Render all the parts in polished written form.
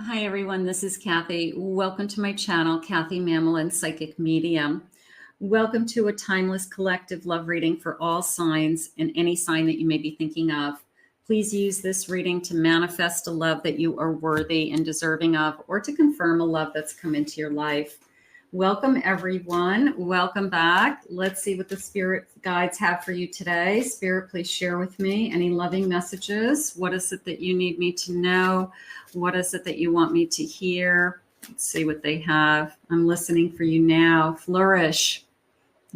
Hi everyone, this is Kathy. Welcome to my channel, Kathy Mamelin Psychic Medium. Welcome to a timeless collective love reading for all signs and any sign that you may be thinking of. Please use this reading to manifest a love that you are worthy and deserving of, or to confirm a love that's come into your life. Welcome everyone. Welcome back. Let's see what the spirit guides have for you today. Spirit, please share with me any loving messages. What is it that you need me to know? What is it that you want me to hear? Let's see what they have. I'm listening for you now. Flourish.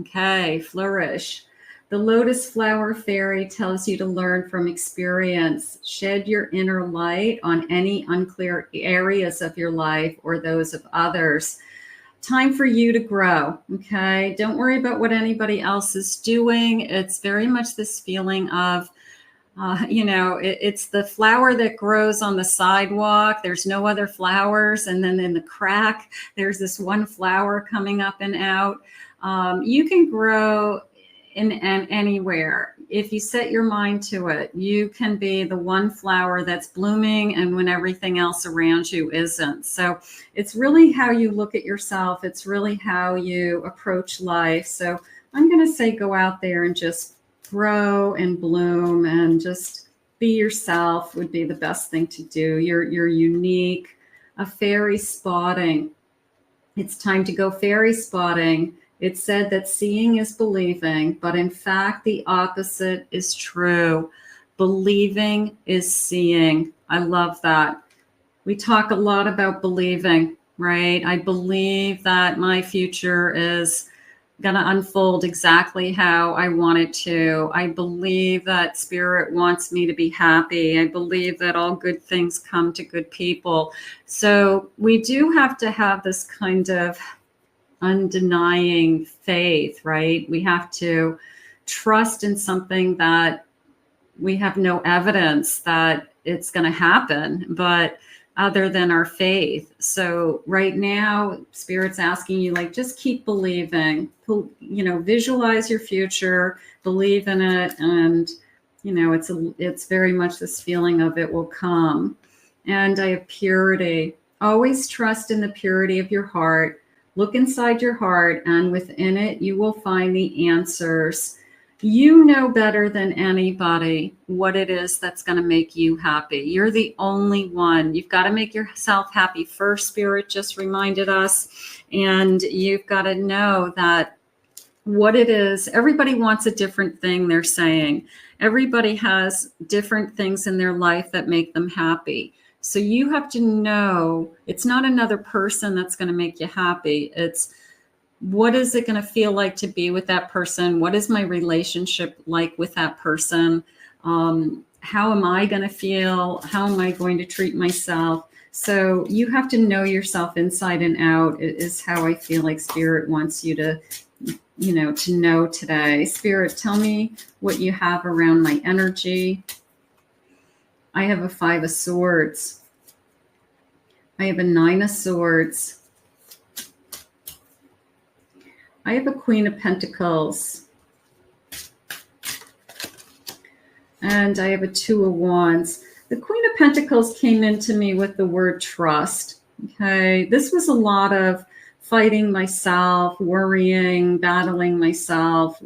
Okay, flourish. The lotus flower fairy tells you to learn from experience. Shed your inner light on any unclear areas of your life or those of others. Time for you to grow, okay? Don't worry about what anybody else is doing. It's very much this feeling of, it's the flower that grows on the sidewalk. There's no other flowers. And then in the crack, there's this one flower coming up and out. You can grow in anywhere. If you set your mind to it, you can be the one flower that's blooming and when everything else around you isn't. So it's really how you look at yourself. It's really how you approach life. So I'm going to say go out there and just grow and bloom and just be yourself would be the best thing to do. You're unique. A fairy spotting. It's time to go fairy spotting. It said that seeing is believing, but in fact, the opposite is true. Believing is seeing. I love that. We talk a lot about believing, right? I believe that my future is going to unfold exactly how I want it to. I believe that spirit wants me to be happy. I believe that all good things come to good people. So we do have to have this kind of undenying faith, right? We have to trust in something that we have no evidence that it's going to happen, but other than our faith. So right now, Spirit's asking you, like, just keep believing, visualize your future, believe in it. And, it's very much this feeling of it will come. And I have purity. Always trust in the purity of your heart. Look inside your heart, and within it, you will find the answers. You know better than anybody what it is that's going to make you happy. You're the only one. You've got to make yourself happy first, Spirit just reminded us. And you've got to know that what it is, everybody wants a different thing, they're saying. Everybody has different things in their life that make them happy. So you have to know it's not another person that's going to make you happy. It's what is it going to feel like to be with that person? What is my relationship like with that person? How am I going to feel? How am I going to treat myself? So you have to know yourself inside and out is how I feel like Spirit wants you to know today. Spirit, tell me what you have around my energy. I have a 5 of Swords. I have a 9 of Swords. I have a Queen of Pentacles. And I have a 2 of Wands. The Queen of Pentacles came into me with the word trust. Okay, this was a lot of fighting myself, worrying, battling myself,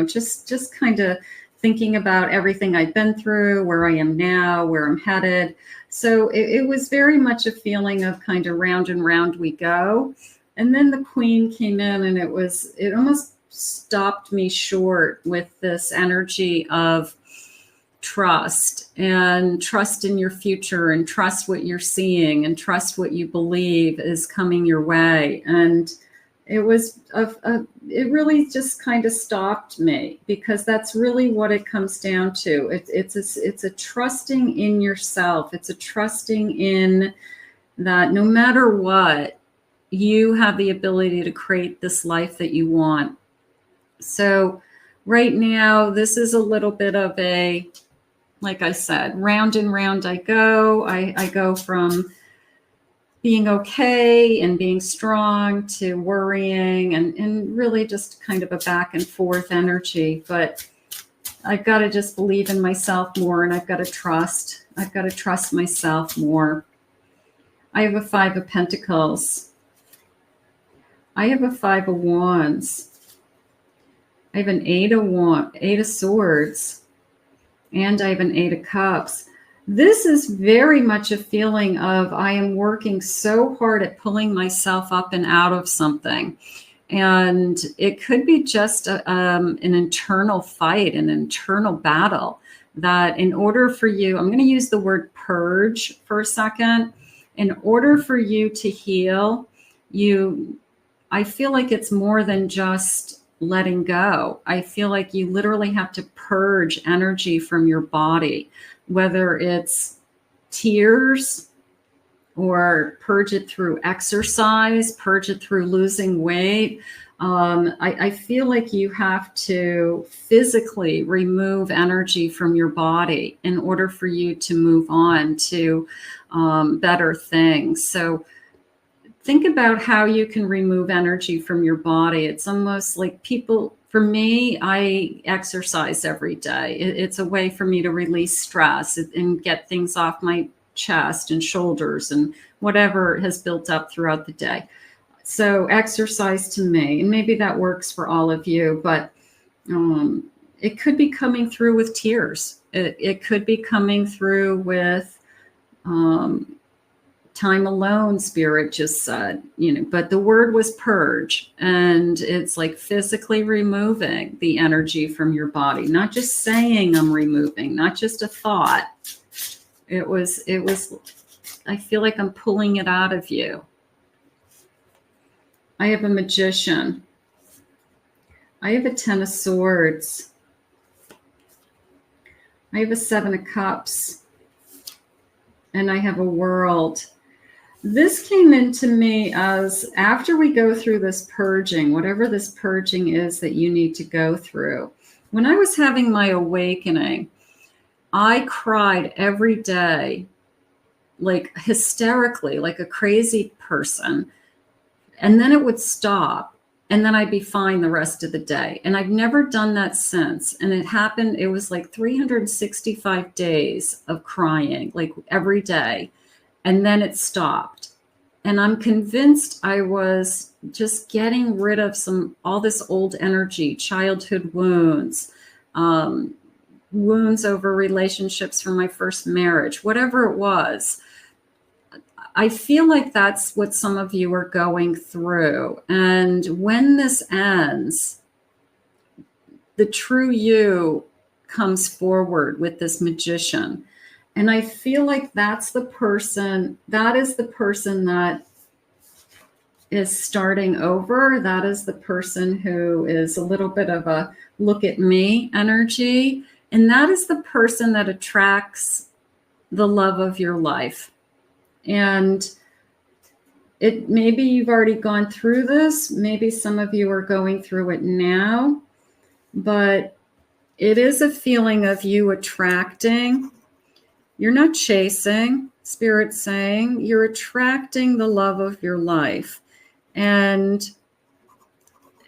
just kind of thinking about everything I've been through, where I am now, where I'm headed. So it was very much a feeling of kind of round and round we go. And then the Queen came in and it almost stopped me short with this energy of trust and trust in your future and trust what you're seeing and trust what you believe is coming your way. And it was it really just kind of stopped me, because that's really what it comes down to. It's a trusting in yourself. It's a trusting in that no matter what, you have the ability to create this life that you want. So right now, this is a little bit of a, like I said, round and round I go. I go from being okay and being strong to worrying and really just kind of a back and forth energy. But I've got to just believe in myself more, and I've got to trust myself more. I have a Five of Pentacles. I have a Five of Wands. I have an Eight of Swords. And I have an Eight of Cups. This is very much a feeling of I am working so hard at pulling myself up and out of something. And it could be just an internal fight, an internal battle that in order for you, I'm going to use the word purge for a second. In order for you to heal, I feel like it's more than just letting go. I feel like you literally have to purge energy from your body, whether it's tears or purge it through exercise, purge it through losing weight. I feel like you have to physically remove energy from your body in order for you to move on to better things. So think about how you can remove energy from your body. It's almost like people, for me, I exercise every day. It's a way for me to release stress and get things off my chest and shoulders and whatever has built up throughout the day. So exercise to me, and maybe that works for all of you, but it could be coming through with tears. It could be coming through with time alone, Spirit just said, but the word was purge, and it's like physically removing the energy from your body, not just saying I'm removing, not just a thought. It was, I feel like I'm pulling it out of you. I have a Magician. I have a Ten of Swords. I have a Seven of Cups. And I have a World. This came into me as after we go through this purging, whatever this purging is that you need to go through. When I was having my awakening, I cried every day, like hysterically, like a crazy person. And then it would stop. And then I'd be fine the rest of the day. And I've never done that since. And it happened, it was like 365 days of crying, like every day. And then it stopped. And I'm convinced I was just getting rid of all this old energy, childhood wounds, wounds over relationships from my first marriage, whatever it was. I feel like that's what some of you are going through. And when this ends, the true you comes forward with this Magician. And I feel like that's the person, that is the person that is starting over. That is the person who is a little bit of a look at me energy. And that is the person that attracts the love of your life. And maybe you've already gone through this. Maybe some of you are going through it now, but it is a feeling of you attracting. You're not chasing, Spirit's saying, you're attracting the love of your life. And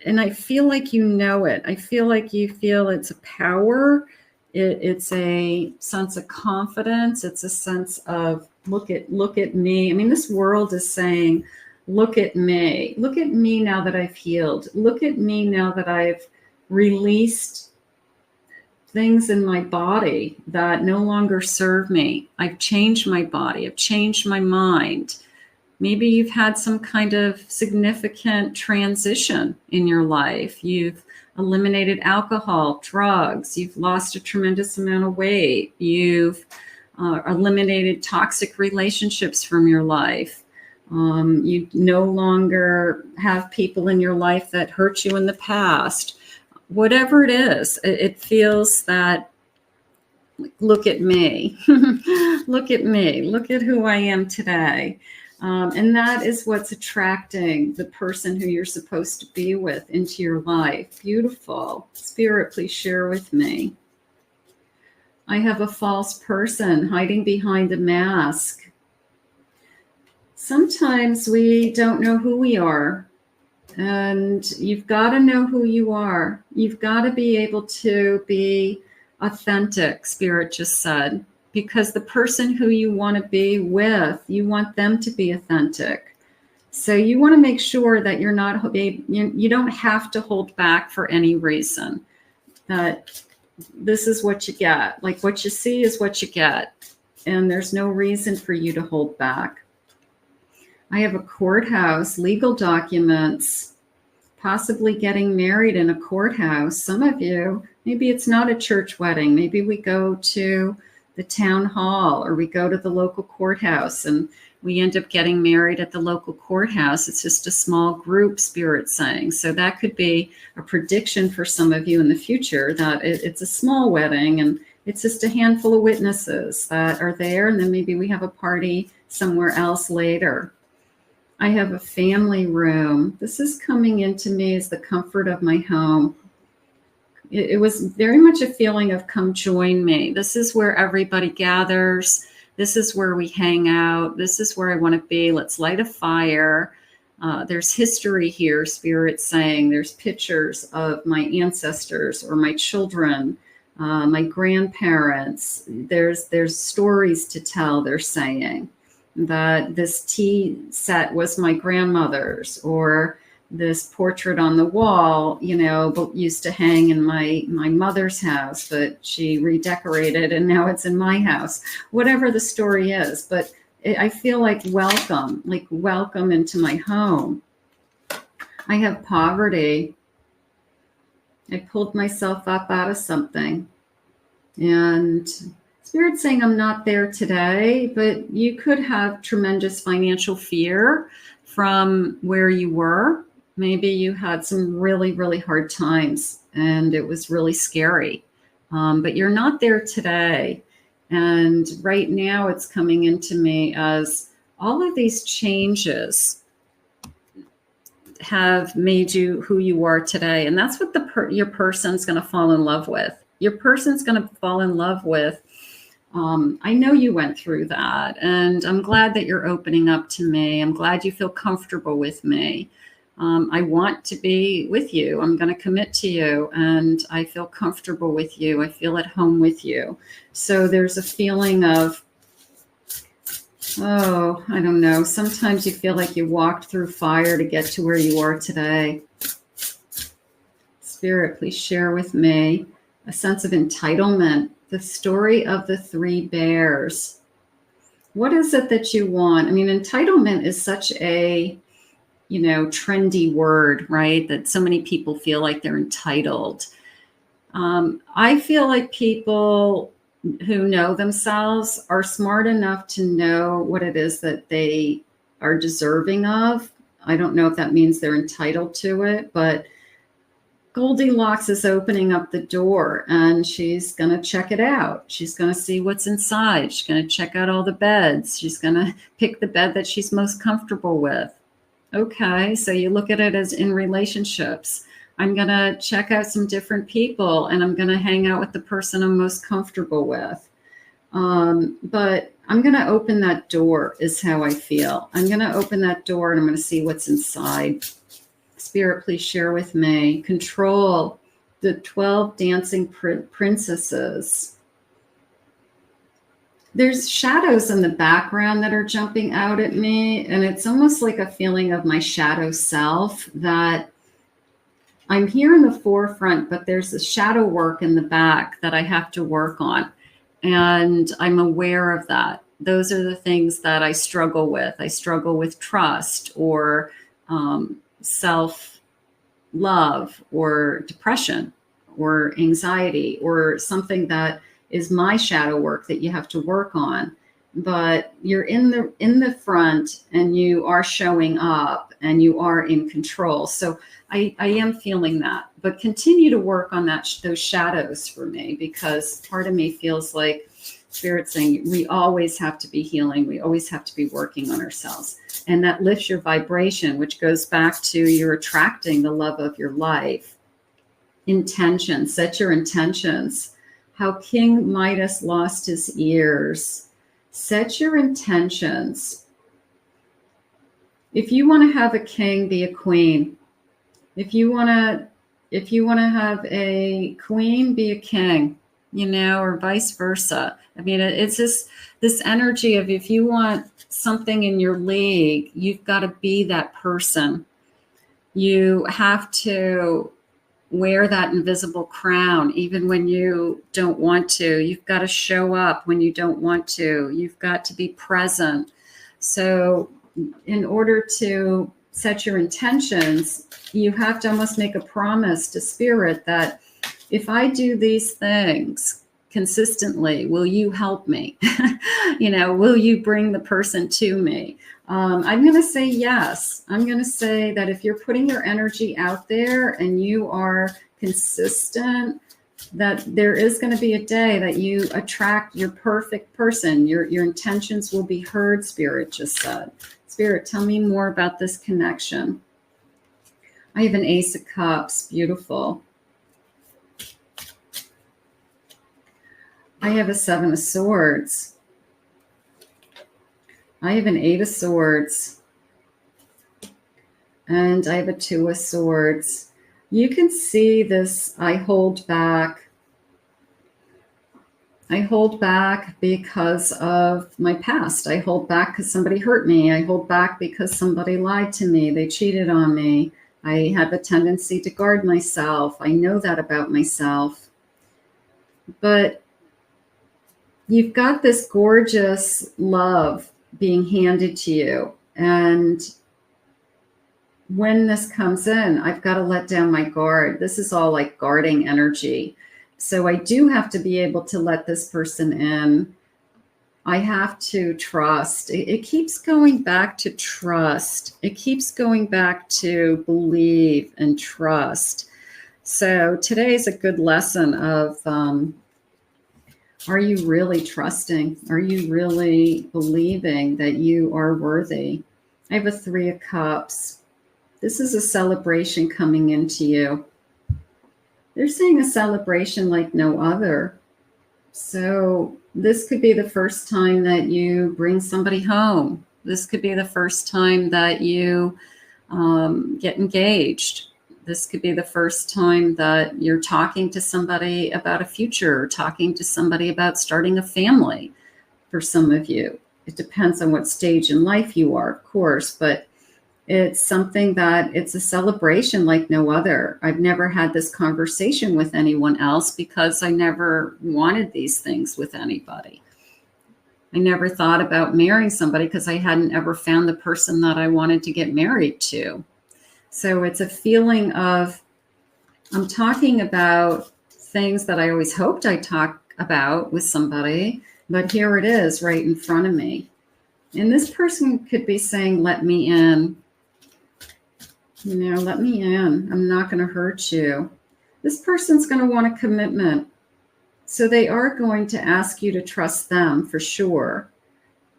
I feel like you know it. I feel like you feel it's a power. It's a sense of confidence. It's a sense of look at me. I mean, this world is saying, look at me. Look at me now that I've healed. Look at me now that I've released things in my body that no longer serve me. I've changed my body. I've changed my mind. Maybe you've had some kind of significant transition in your life. You've eliminated alcohol, drugs. You've lost a tremendous amount of weight. You've eliminated toxic relationships from your life. You no longer have people in your life that hurt you in the past. Whatever it is, it feels that, look at me. Look at me. Look at who I am today. And that is what's attracting the person who you're supposed to be with into your life. Beautiful. Spirit, please share with me. I have a false person hiding behind a mask. Sometimes we don't know who we are. And you've got to know who you are. You've got to be able to be authentic, Spirit just said. because the person who you want to be with, you want them to be authentic. So you want to make sure that you're not, you don't have to hold back for any reason. That this is what you get. Like what you see is what you get. And there's no reason for you to hold back. I have a courthouse, legal documents, possibly getting married in a courthouse. Some of you, maybe it's not a church wedding. Maybe we go to the town hall or we go to the local courthouse and we end up getting married at the local courthouse. It's just a small group, Spirit saying. So that could be a prediction for some of you in the future that it's a small wedding and it's just a handful of witnesses that are there. And then maybe we have a party somewhere else later. I have a family room. This is coming into me as the comfort of my home. It was very much a feeling of come join me. This is where everybody gathers. This is where we hang out. This is where I want to be. Let's light a fire. There's history here, Spirit saying. There's pictures of my ancestors or my children, my grandparents. There's stories to tell, they're saying. That this tea set was my grandmother's, or this portrait on the wall, you know, used to hang in my mother's house, but she redecorated and now it's in my house. Whatever the story is, but I feel like welcome into my home. I have poverty. I pulled myself up out of something, and Spirit saying I'm not there today, but you could have tremendous financial fear from where you were. Maybe you had some really, really hard times and it was really scary, but you're not there today. And right now it's coming into me as all of these changes have made you who you are today. And that's what your person's going to fall in love with. Your person's going to fall in love with. I know you went through that, and I'm glad that you're opening up to me. I'm glad you feel comfortable with me. I want to be with you. I'm going to commit to you, and I feel comfortable with you. I feel at home with you. So there's a feeling of, oh, I don't know. Sometimes you feel like you walked through fire to get to where you are today. Spirit, please share with me a sense of entitlement. The story of the three bears. What is it that you want? I mean, entitlement is such a, you know, trendy word, right? That so many people feel like they're entitled. I feel like people who know themselves are smart enough to know what it is that they are deserving of. I don't know if that means they're entitled to it, but Goldilocks is opening up the door and she's going to check it out. She's going to see what's inside. She's going to check out all the beds. She's going to pick the bed that she's most comfortable with. Okay, so you look at it as in relationships. I'm going to check out some different people and I'm going to hang out with the person I'm most comfortable with. But I'm going to open that door is how I feel. I'm going to open that door and I'm going to see what's inside. Spirit, please share with me. Control the 12 dancing princesses. There's shadows in the background that are jumping out at me. And it's almost like a feeling of my shadow self that I'm here in the forefront, but there's a shadow work in the back that I have to work on. And I'm aware of that. Those are the things that I struggle with. I struggle with trust or self-love or depression or anxiety or something that is my shadow work that you have to work on. But you're in the front and you are showing up and you are in control. So I am feeling that, but continue to work on those shadows for me, because part of me feels like Spirit saying we always have to be healing. We always have to be working on ourselves. And that lifts your vibration, which goes back to you're attracting the love of your life. Intention, set your intentions. How King Midas lost his ears. Set your intentions. If you want to have a king, be a queen. If you want to have a queen, be a king. or vice versa. I mean, it's just this energy of, if you want something in your league, you've got to be that person. You have to wear that invisible crown, even when you don't want to. You've got to show up when you don't want to. You've got to be present. So in order to set your intentions, you have to almost make a promise to spirit that if I do these things consistently, will you help me? Will you bring the person to me? I'm going to say yes. I'm going to say that if you're putting your energy out there and you are consistent, that there is going to be a day that you attract your perfect person. Your intentions will be heard, Spirit just said. Spirit, tell me more about this connection. I have an Ace of Cups. Beautiful. I have a Seven of Swords. I have an Eight of Swords. And I have a Two of Swords. You can see this. I hold back. I hold back because of my past. I hold back because somebody hurt me. I hold back because somebody lied to me. They cheated on me. I have a tendency to guard myself. I know that about myself. But you've got this gorgeous love being handed to you. And when this comes in, I've got to let down my guard. This is all like guarding energy. So I do have to be able to let this person in. I have to trust. It keeps going back to trust. It keeps going back to believe and trust. So today is a good lesson of, are you really trusting? Are you really believing that you are worthy? I have a Three of Cups. This is a celebration coming into you. They're saying a celebration like no other. So this could be the first time that you bring somebody home. This could be the first time that you get engaged. This could be the first time that you're talking to somebody about a future, or talking to somebody about starting a family for some of you. It depends on what stage in life you are, of course, but it's something that it's a celebration like no other. I've never had this conversation with anyone else because I never wanted these things with anybody. I never thought about marrying somebody because I hadn't ever found the person that I wanted to get married to. So it's a feeling of, I'm talking about things that I always hoped I'd talk about with somebody, but here it is right in front of me. And this person could be saying, let me in. Let me in. I'm not going to hurt you. This person's going to want a commitment. So they are going to ask you to trust them for sure.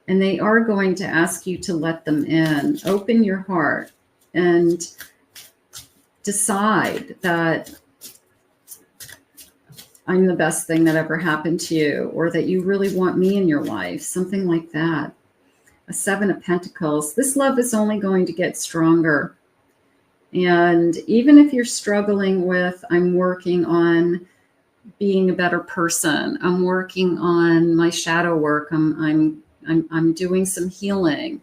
And they are going to ask you to let them in. Open your heart and decide that I'm the best thing that ever happened to you, or that you really want me in your life, something like that. A Seven of Pentacles. This love is only going to get stronger. And even if you're struggling with, I'm working on being a better person, I'm working on my shadow work, I'm doing some healing,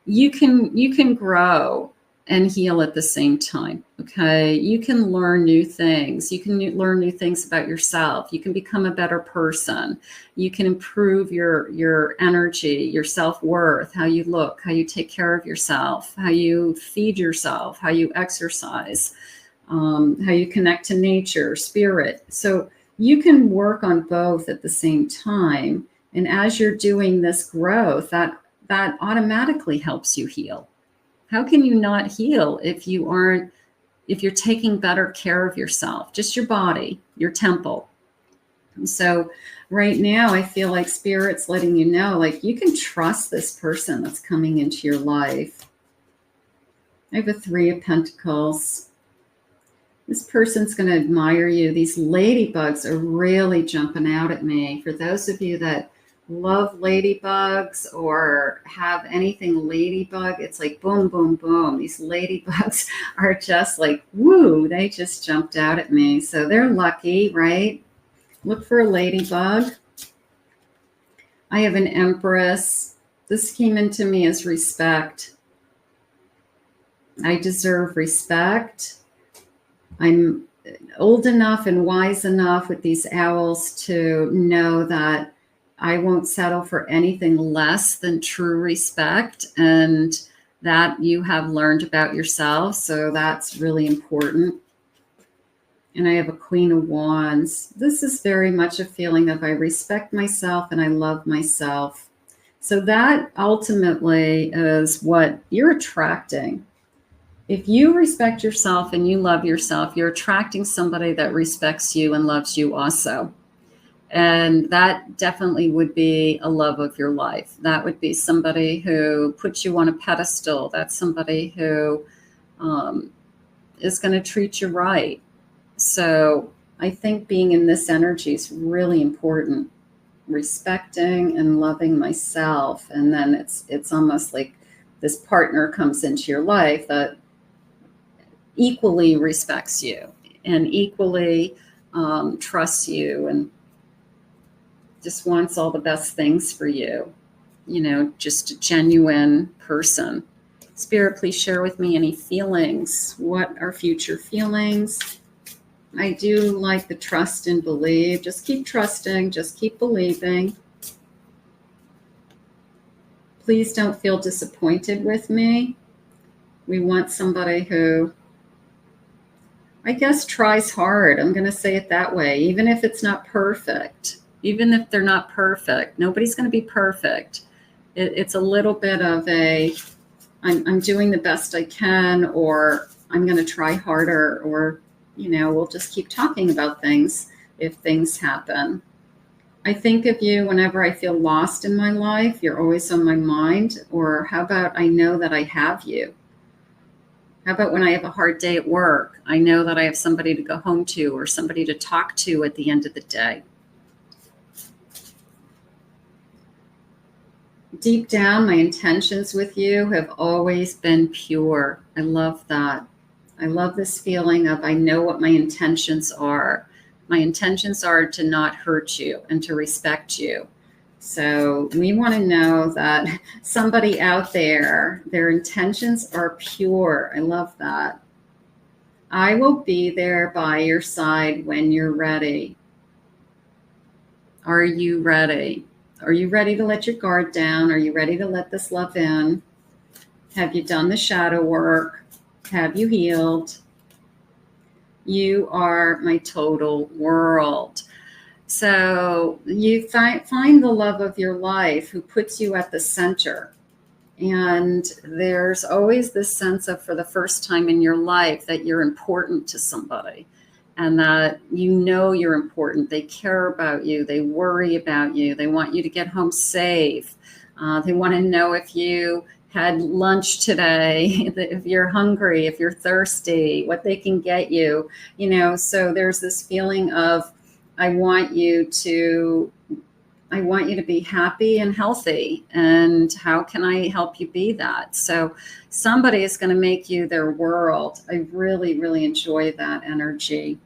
you can grow and heal at the same time. Okay. You can learn new things. You can learn new things about yourself. You can become a better person. You can improve your energy, your self-worth, how you look, how you take care of yourself, how you feed yourself, how you exercise, how you connect to nature, spirit. So you can work on both at the same time. And as you're doing this growth, that automatically helps you heal. How can you not heal if you're taking better care of yourself, just your body, your temple? So right now I feel like Spirit's letting you know, like, you can trust this person that's coming into your life. I have a Three of Pentacles. This person's going to admire you. These ladybugs are really jumping out at me. For those of you that love ladybugs or have anything ladybug, it's like boom, boom, boom. These ladybugs are just like, woo, they just jumped out at me. So they're lucky, right? Look for a ladybug. I have an Empress. This came into me as respect. I deserve respect. I'm old enough and wise enough with these owls to know that I won't settle for anything less than true respect, and that you have learned about yourself. So that's really important. And I have a Queen of Wands. This is very much a feeling of I respect myself and I love myself. So that ultimately is what you're attracting. If you respect yourself and you love yourself, you're attracting somebody that respects you and loves you also. And that definitely would be a love of your life. That would be somebody who puts you on a pedestal. That's somebody who is going to treat you right. So I think being in this energy is really important. Respecting and loving myself. And then it's almost like this partner comes into your life that equally respects you and equally trusts you and just wants all the best things for you. You know, just a genuine person. Spirit, please share with me any feelings. What are future feelings? I do like the trust and believe. Just keep trusting. Just keep believing. Please don't feel disappointed with me. We want somebody who, I guess, tries hard. I'm going to say it that way. Even if it's not perfect. Even if they're not perfect. Nobody's going to be perfect. It's a little bit of a, I'm doing the best I can, or I'm going to try harder, or, you know, we'll just keep talking about things if things happen. I think of you whenever I feel lost in my life. You're always on my mind. Or how about I know that I have you? How about when I have a hard day at work, I know that I have somebody to go home to or somebody to talk to at the end of the day. Deep down, my intentions with you have always been pure. I love that. I love this feeling of I know what my intentions are. My intentions are to not hurt you and to respect you. So we want to know that somebody out there, their intentions are pure. I love that. I will be there by your side when you're ready. Are you ready? Are you ready to let your guard down? Are you ready to let this love in? Have you done the shadow work? Have you healed? You are my total world. So you find the love of your life who puts you at the center. And there's always this sense of, for the first time in your life, that you're important to somebody. And that you know you're important. They care about you. They worry about you. They want you to get home safe. They want to know if you had lunch today, if you're hungry, if you're thirsty, what they can get you. You know, so there's this feeling of, I want you to be happy and healthy. And how can I help you be that? So somebody is going to make you their world. I really, really enjoy that energy.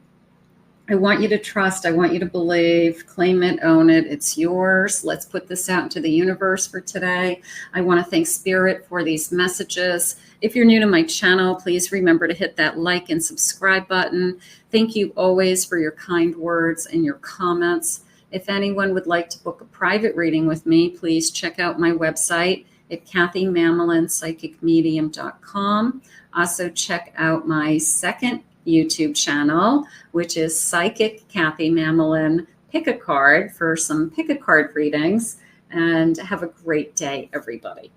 I want you to trust. I want you to believe, claim it, own it. It's yours. Let's put this out into the universe for today. I want to thank Spirit for these messages. If you're new to my channel, please remember to hit that like and subscribe button. Thank you always for your kind words and your comments. If anyone would like to book a private reading with me, please check out my website at kathymamolinspsychicmedium.com. Also check out my second YouTube channel, which is Psychic Kathy Mamelin. Pick a card for some pick a card readings, and have a great day, everybody.